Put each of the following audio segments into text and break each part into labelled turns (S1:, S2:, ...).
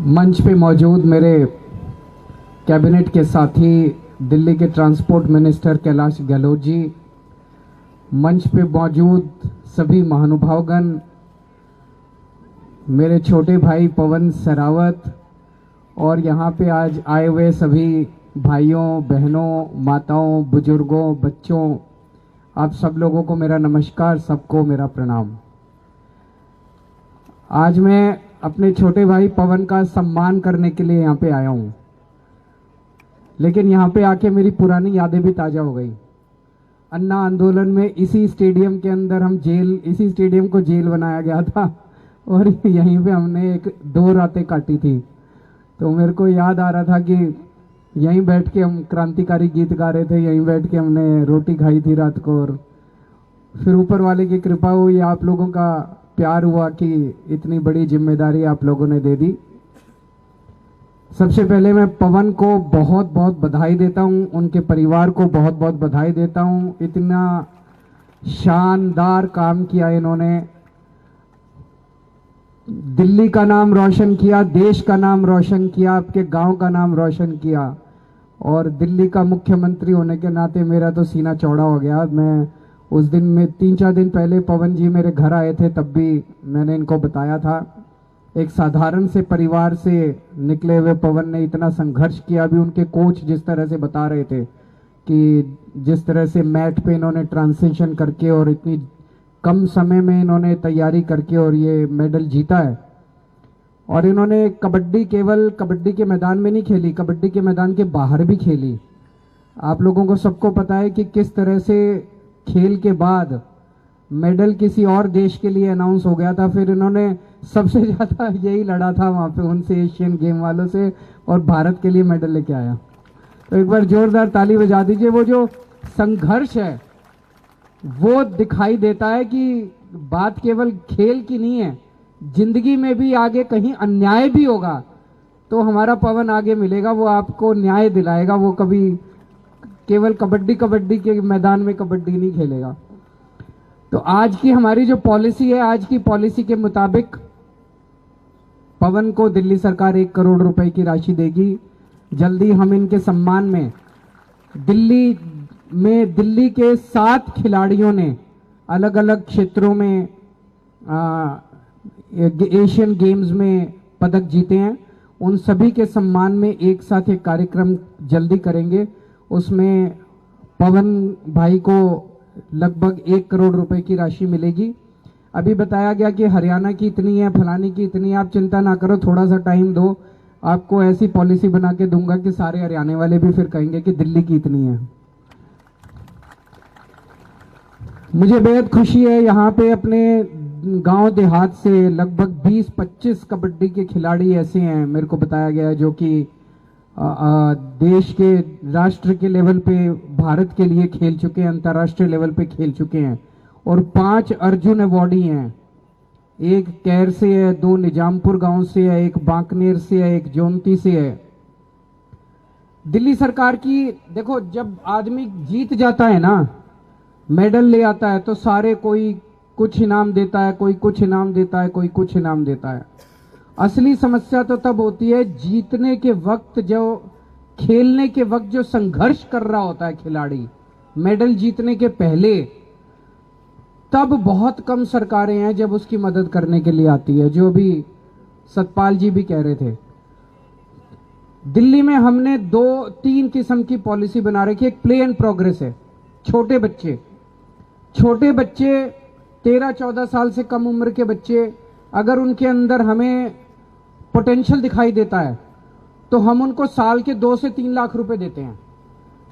S1: मंच पे मौजूद मेरे कैबिनेट के साथी दिल्ली के ट्रांसपोर्ट मिनिस्टर कैलाश गहलोत जी, मंच पे मौजूद सभी महानुभावगण, मेरे छोटे भाई पवन सरावत और यहाँ पे आज आए हुए सभी भाइयों बहनों, माताओं, बुजुर्गों, बच्चों, आप सब लोगों को मेरा नमस्कार, सबको मेरा प्रणाम। आज मैं अपने छोटे भाई पवन का सम्मान करने के लिए यहाँ पे आया हूँ, लेकिन यहाँ पे आके मेरी पुरानी यादें भी ताज़ा हो गई। अन्ना आंदोलन में इसी स्टेडियम के अंदर इसी स्टेडियम को जेल बनाया गया था और यहीं पे हमने 2 रातें काटी थी। तो मेरे को याद आ रहा था कि यहीं बैठ के हम क्रांतिकारी गीत गा रहे थे, यहीं बैठ के हमने रोटी खाई थी रात को। और फिर ऊपर वाले की कृपा हुई, आप लोगों का प्यार हुआ कि इतनी बड़ी जिम्मेदारी आप लोगों ने दे दी। सबसे पहले मैं पवन को बहुत बहुत बधाई देता हूं, उनके परिवार को बहुत बहुत बधाई देता हूं। इतना शानदार काम किया इन्होंने, दिल्ली का नाम रोशन किया, देश का नाम रोशन किया, आपके गांव का नाम रोशन किया। और दिल्ली का मुख्यमंत्री होने के नाते मेरा तो सीना चौड़ा हो गया। मैं उस दिन में 3-4 दिन पहले पवन जी मेरे घर आए थे, तब भी मैंने इनको बताया था, एक साधारण से परिवार से निकले हुए पवन ने इतना संघर्ष किया। अभी उनके कोच जिस तरह से बता रहे थे कि जिस तरह से मैट पे इन्होंने ट्रांजिशन करके और इतनी कम समय में इन्होंने तैयारी करके और ये मेडल जीता है। और इन्होंने कबड्डी केवल कबड्डी के मैदान में नहीं खेली, कबड्डी के मैदान के बाहर भी खेली। आप लोगों को सबको पता है कि किस तरह से खेल के बाद मेडल किसी और देश के लिए अनाउंस हो गया था, फिर इन्होंने सबसे ज्यादा यही लड़ा था वहां पे उनसे, एशियन गेम वालों से, और भारत के लिए मेडल लेके आया। तो एक बार जोरदार ताली बजा दीजिए। वो जो संघर्ष है वो दिखाई देता है कि बात केवल खेल की नहीं है, जिंदगी में भी आगे कहीं अन्याय भी होगा तो हमारा पवन आगे मिलेगा, वो आपको न्याय दिलाएगा। वो कभी केवल कबड्डी के मैदान में कबड्डी नहीं खेलेगा। तो आज की हमारी जो पॉलिसी है, आज की पॉलिसी के मुताबिक पवन को दिल्ली सरकार 1 करोड़ रुपए की राशि देगी। जल्दी हम इनके सम्मान में दिल्ली के 7 खिलाड़ियों ने अलग अलग क्षेत्रों में एशियन गेम्स में पदक जीते हैं, उन सभी के सम्मान में एक साथ एक कार्यक्रम जल्दी करेंगे। उसमें पवन भाई को लगभग 1 करोड़ रुपए की राशि मिलेगी। अभी बताया गया कि हरियाणा की इतनी है, फलानी की इतनी है, आप चिंता ना करो, थोड़ा सा टाइम दो, आपको ऐसी पॉलिसी बना के दूंगा कि सारे हरियाणा वाले भी फिर कहेंगे कि दिल्ली की इतनी है। मुझे बेहद खुशी है, यहाँ पे अपने गांव देहात से लगभग 20-25 कबड्डी के खिलाड़ी ऐसे हैं, मेरे को बताया गया, जो कि देश के राष्ट्र के लेवल पे भारत के लिए खेल चुके हैं, अंतर्राष्ट्रीय लेवल पे खेल चुके हैं। और 5 अर्जुन अवार्डी हैं, एक कैर से है, 2 निजामपुर गांव से है, एक बांकनेर से है, एक जोंती से है। दिल्ली सरकार की देखो, जब आदमी जीत जाता है ना, मेडल ले आता है, तो सारे कोई कुछ इनाम देता है, कोई कुछ इनाम देता है, कोई कुछ इनाम देता है। असली समस्या तो तब होती है जीतने के वक्त, जो खेलने के वक्त जो संघर्ष कर रहा होता है खिलाड़ी, मेडल जीतने के पहले, तब बहुत कम सरकारें हैं जब उसकी मदद करने के लिए आती है, जो भी सतपाल जी भी कह रहे थे। दिल्ली में हमने 2-3 किस्म की पॉलिसी बना रखी है। एक प्ले एंड प्रोग्रेस है, छोटे बच्चे 13-14 साल से कम उम्र के बच्चे, अगर उनके अंदर हमें पोटेंशियल दिखाई देता है तो हम उनको साल के 2 से 3 लाख रुपए देते हैं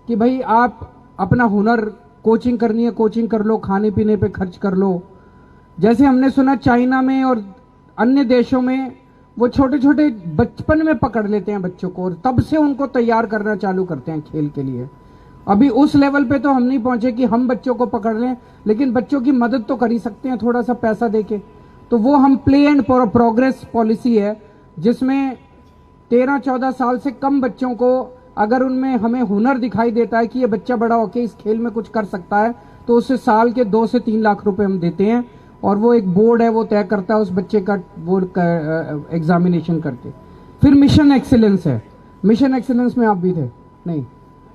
S1: कि भाई आप अपना हुनर, कोचिंग करनी है कोचिंग कर लो, खाने पीने पे खर्च कर लो। जैसे हमने सुना चाइना में और अन्य देशों में वो छोटे छोटे बचपन में पकड़ लेते हैं बच्चों को और तब से उनको तैयार करना चालू करते हैं खेल के लिए। अभी उस लेवल पे तो हम नहीं पहुंचे कि हम बच्चों को पकड़ लें, लेकिन बच्चों की मदद तो कर ही सकते हैं थोड़ा सा पैसा देके। तो वो हम प्ले एंड प्रोग्रेस पॉलिसी है, जिसमें 13-14 साल से कम बच्चों को अगर उनमें हमें हुनर दिखाई देता है कि ये बच्चा बड़ा होके इस खेल में कुछ कर सकता है, तो उसे साल के 2 से 3 लाख रुपए हम देते हैं। और वो एक बोर्ड है, वो तय करता है उस बच्चे का वो एग्जामिनेशन करके। फिर मिशन एक्सीलेंस है। मिशन एक्सीलेंस में आप भी थे? नहीं,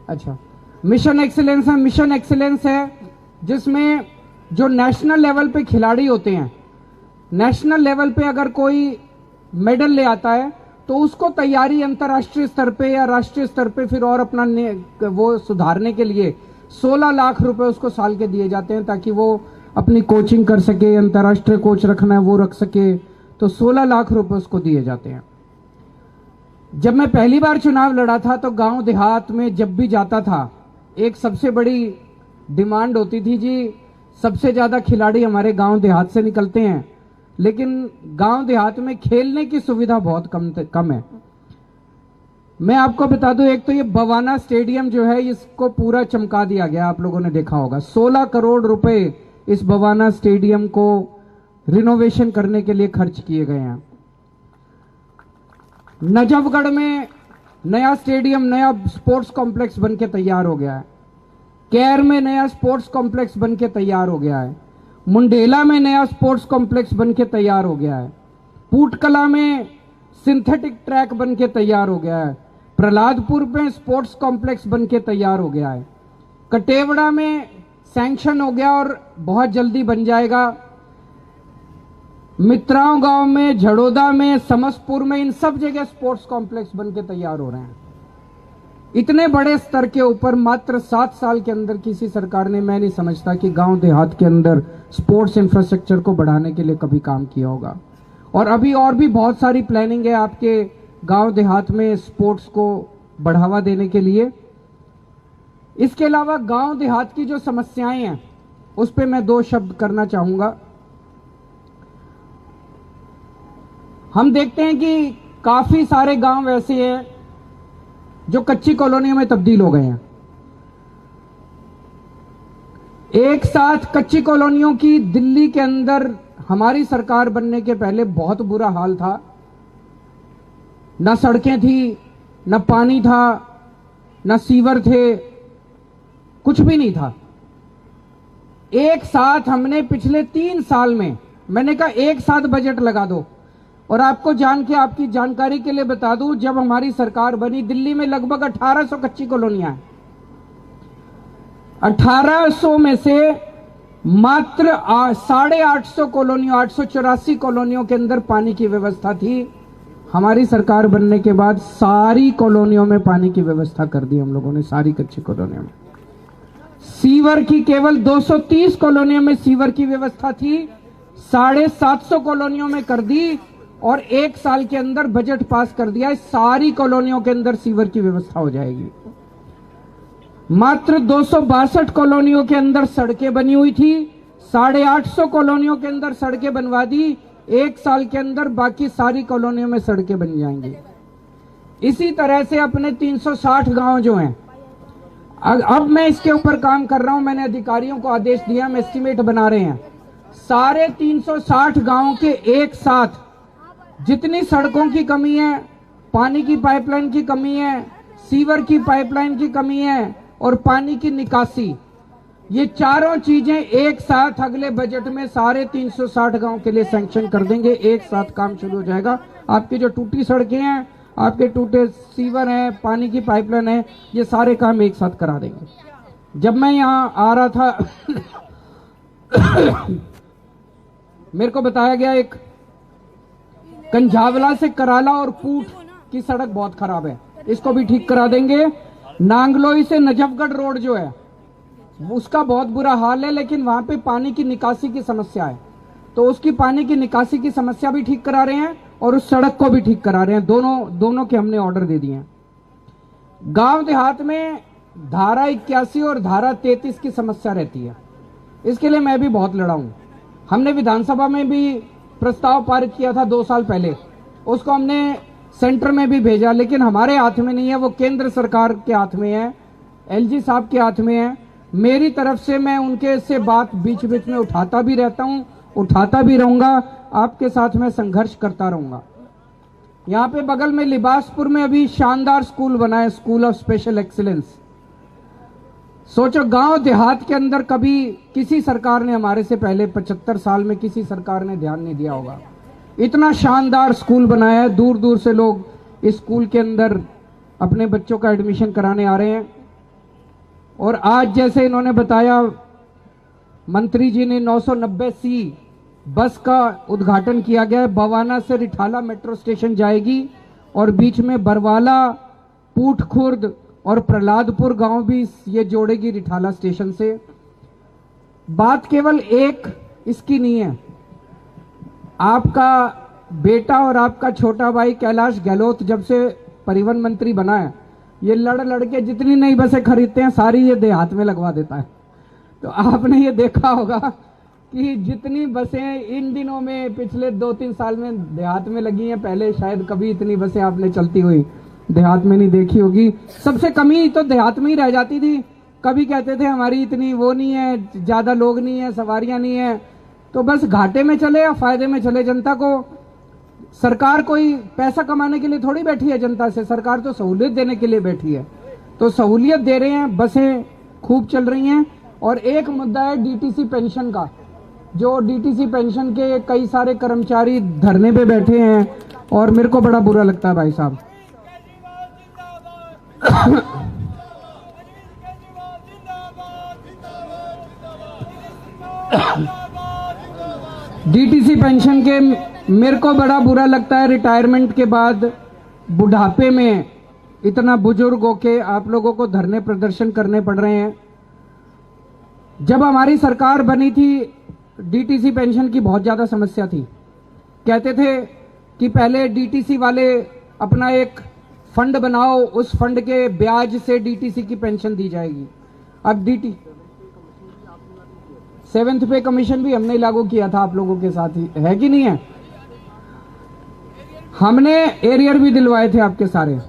S1: अच्छा। मिशन एक्सीलेंस है, मिशन एक्सीलेंस है जिसमें जो नेशनल लेवल पे खिलाड़ी होते हैं, नेशनल लेवल पे अगर कोई मेडल ले आता है तो उसको तैयारी अंतर्राष्ट्रीय स्तर पे या राष्ट्रीय स्तर पे फिर और अपना वो सुधारने के लिए 16 लाख रुपए उसको साल के दिए जाते हैं, ताकि वो अपनी कोचिंग कर सके, अंतर्राष्ट्रीय कोच रखना है वो रख सके, तो 16 लाख रुपए उसको दिए जाते हैं। जब मैं पहली बार चुनाव लड़ा था तो गांव देहात में जब भी जाता था, एक सबसे बड़ी डिमांड होती थी, जी सबसे ज्यादा खिलाड़ी हमारे गांव देहात से निकलते हैं, लेकिन गांव देहात में खेलने की सुविधा बहुत कम है। मैं आपको बता दूं, एक तो ये बवाना स्टेडियम जो है इसको पूरा चमका दिया गया, आप लोगों ने देखा होगा। 16 करोड़ रुपए इस बवाना स्टेडियम को रिनोवेशन करने के लिए खर्च किए गए हैं। नजफगढ़ में नया स्टेडियम, नया स्पोर्ट्स कॉम्प्लेक्स बनके तैयार हो गया है। कैर में नया स्पोर्ट्स कॉम्प्लेक्स बनके तैयार हो गया है। मुंडेला में नया स्पोर्ट्स कॉम्प्लेक्स बनके तैयार हो गया है। पूटकला में सिंथेटिक ट्रैक बनके तैयार हो गया है। प्रहलादपुर में स्पोर्ट्स कॉम्प्लेक्स बनके तैयार हो गया है। कटेवड़ा में सैंक्शन हो गया और बहुत जल्दी बन जाएगा। मित्राओं गांव में, झड़ोदा में, समसपुर में, इन सब जगह स्पोर्ट्स कॉम्प्लेक्स बनके तैयार हो रहे हैं। इतने बड़े स्तर के ऊपर मात्र 7 साल के अंदर किसी सरकार ने, मैं नहीं समझता कि गांव देहात के अंदर स्पोर्ट्स इंफ्रास्ट्रक्चर को बढ़ाने के लिए कभी काम किया होगा। और अभी और भी बहुत सारी प्लानिंग है आपके गांव देहात में स्पोर्ट्स को बढ़ावा देने के लिए। इसके अलावा गांव देहात की जो समस्याएं हैं उस पे मैं 2 शब्द करना चाहूंगा। हम देखते हैं कि काफी सारे गांव ऐसे हैं जो कच्ची कॉलोनियों में तब्दील हो गए हैं। एक साथ कच्ची कॉलोनियों की दिल्ली के अंदर हमारी सरकार बनने के पहले बहुत बुरा हाल था। न सड़कें थी, न पानी था, न सीवर थे, कुछ भी नहीं था। एक साथ हमने पिछले 3 साल में, मैंने कहा एक साथ बजट लगा दो। और आपको जान के, आपकी जानकारी के लिए बता दूं, जब हमारी सरकार बनी दिल्ली में लगभग 1800 कच्ची कॉलोनियां हैं। 1800 में से मात्र 850 कॉलोनियों, 884 कॉलोनियों के अंदर पानी की व्यवस्था थी। हमारी सरकार बनने के बाद सारी कॉलोनियों में पानी की व्यवस्था कर दी हम लोगों ने, सारी कच्ची कॉलोनियों में। सीवर की केवल 230 कॉलोनियों में सीवर की व्यवस्था थी, 750 कॉलोनियों में कर दी और 1 साल के अंदर बजट पास कर दिया। सारी कॉलोनियों के अंदर सीवर की व्यवस्था हो जाएगी। मात्र 262 कॉलोनियों के अंदर सड़कें बनी हुई थी, 850 कॉलोनियों के अंदर सड़कें बनवा दी। 1 साल के अंदर बाकी सारी कॉलोनियों में सड़कें बन जाएंगी। इसी तरह से अपने 360 गांव जो हैं, अब मैं इसके ऊपर काम कर रहा हूं, मैंने अधिकारियों को आदेश दिया, हम एस्टीमेट बना रहे हैं। सारे 360 गांव के एक साथ जितनी सड़कों की कमी है, पानी की पाइपलाइन की कमी है, सीवर की पाइपलाइन की कमी है और पानी की निकासी, ये चारों चीजें एक साथ अगले बजट में सारे 360 गांव के लिए सैंक्शन कर देंगे। एक साथ काम शुरू हो जाएगा। आपकी जो टूटी सड़कें हैं, आपके टूटे सीवर हैं, पानी की पाइपलाइन है, ये सारे काम एक साथ करा देंगे। जब मैं यहां आ रहा था मेरे को बताया गया एक कंझावला से कराला और पूट की सड़क बहुत खराब है, इसको भी ठीक करा देंगे। नांगलोई से नजफगढ़ रोड जो है उसका बहुत बुरा हाल है, लेकिन वहां पे पानी की निकासी की समस्या है, तो उसकी पानी की निकासी की समस्या भी ठीक करा रहे हैं और उस सड़क को भी ठीक करा रहे हैं। दोनों के हमने ऑर्डर दे दिए हैं। गांव देहात में धारा 81 और धारा 33 की समस्या रहती है, इसके लिए मैं भी बहुत लड़ा हूं। हमने विधानसभा में भी प्रस्ताव पारित किया था 2 साल पहले, उसको हमने सेंटर में भी भेजा, लेकिन हमारे हाथ में नहीं है, वो केंद्र सरकार के हाथ में है, एलजी साहब के हाथ में है। मेरी तरफ से मैं उनके से बात बीच बीच में उठाता भी रहता हूं, उठाता भी रहूंगा, आपके साथ में संघर्ष करता रहूंगा। यहाँ पे बगल में लिबासपुर में अभी शानदार स्कूल बना है, स्कूल ऑफ स्पेशल एक्सीलेंस। सोचो गांव देहात के अंदर कभी किसी सरकार ने, हमारे से पहले 75 साल में किसी सरकार ने ध्यान नहीं दिया होगा। इतना शानदार स्कूल बनाया है, दूर दूर से लोग इस स्कूल के अंदर अपने बच्चों का एडमिशन कराने आ रहे हैं। और आज जैसे इन्होंने बताया, मंत्री जी ने 990C बस का उद्घाटन किया गया है। बवाना से रिठाला मेट्रो स्टेशन जाएगी और बीच में बरवाला, पूठ खुर्द और प्रहलादपुर गांव भी ये जोड़ेगी रिठाला स्टेशन से। बात केवल एक इसकी नहीं है, आपका बेटा और आपका छोटा भाई कैलाश गहलोत जब से परिवहन मंत्री बना है, ये लड़ के जितनी नई बसें खरीदते हैं सारी ये देहात में लगवा देता है। तो आपने ये देखा होगा कि जितनी बसें इन दिनों में पिछले 2-3 साल में देहात में लगी हैं, पहले शायद कभी इतनी बसें आपने चलती हुई देहात में नहीं देखी होगी। सबसे कमी तो देहात में ही रह जाती थी। कभी कहते थे हमारी इतनी वो नहीं है, ज्यादा लोग नहीं है, सवारियां नहीं है, तो बस घाटे में चले या फायदे में चले जनता को। सरकार कोई पैसा कमाने के लिए थोड़ी बैठी है जनता से, सरकार तो सहूलियत देने के लिए बैठी है। तो सहूलियत दे रहे हैं, बसें खूब चल रही हैं। और एक मुद्दा है डीटीसी पेंशन का, जो डीटीसी पेंशन के कई सारे कर्मचारी धरने पे बैठे हैं और मेरे को बड़ा बुरा लगता है भाई साहब। डीटीसी पेंशन के मेरे को बड़ा बुरा लगता है। रिटायरमेंट के बाद बुढ़ापे में इतना बुजुर्ग होके आप लोगों को धरने प्रदर्शन करने पड़ रहे हैं। जब हमारी सरकार बनी थी, डीटीसी पेंशन की बहुत ज्यादा समस्या थी। कहते थे कि पहले डीटीसी वाले अपना एक फंड बनाओ, उस फंड के ब्याज से डीटीसी की पेंशन दी जाएगी। अब सेवेंथ पे कमीशन भी हमने लागू किया था आप लोगों के साथ ही, है कि नहीं है? हमने एरियर भी दिलवाए थे आपके सारे।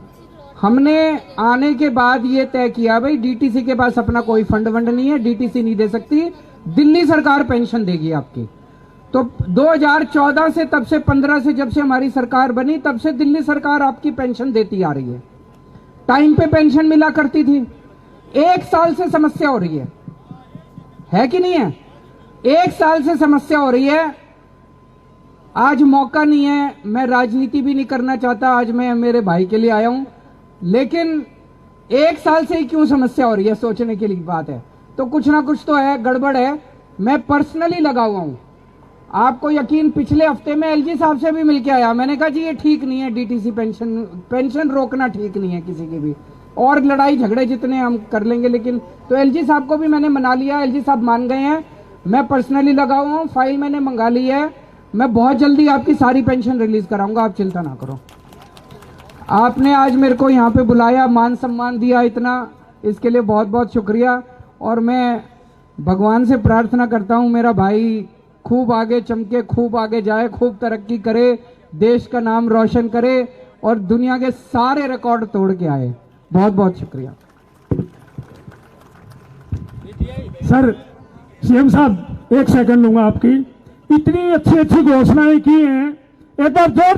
S1: हमने आने के बाद ये तय किया भाई डीटीसी के पास अपना कोई फंड वंड नहीं है, डीटीसी नहीं दे सकती, दिल्ली सरकार पेंशन देगी आपकी। तो 2014 से, तब से 15 से जब से हमारी सरकार बनी, तब से दिल्ली सरकार आपकी पेंशन देती आ रही है। टाइम पे पेंशन मिला करती थी। 1 साल से समस्या हो रही है कि नहीं है? 1 साल से समस्या हो रही है। आज मौका नहीं है, मैं राजनीति भी नहीं करना चाहता, आज मैं मेरे भाई के लिए आया हूं, लेकिन 1 साल से ही क्यों समस्या हो रही है, सोचने के लिए बात है। तो कुछ ना कुछ तो है, गड़बड़ है। मैं पर्सनली लगा हुआ हूं, आपको यकीन, पिछले हफ्ते में एलजी साहब से भी मिलके आया। मैंने कहा जी ये ठीक नहीं है, डीटीसी पेंशन रोकना ठीक नहीं है किसी की भी, और लड़ाई झगड़े जितने हम कर लेंगे, लेकिन तो एलजी साहब को भी मैंने मना लिया, एलजी साहब मान गए हैं। मैं पर्सनली लगा हुआ हूं, फाइल मैंने मंगा ली है, मैं बहुत जल्दी आपकी सारी पेंशन रिलीज कराऊंगा, आप चिंता ना करो। आपने आज मेरे को यहाँ पे बुलाया, मान सम्मान दिया इतना, इसके लिए बहुत बहुत शुक्रिया। और मैं भगवान से प्रार्थना करता हूँ मेरा भाई खूब आगे चमके, खूब आगे जाए, खूब तरक्की करे, देश का नाम रोशन करे और दुनिया के सारे रिकॉर्ड तोड़ के आए। बहुत बहुत शुक्रिया।
S2: सर, सीएम साहब 1 सेकंड लूंगा आपकी। इतनी अच्छी अच्छी घोषणाएं की हैं, एक बार जोरदार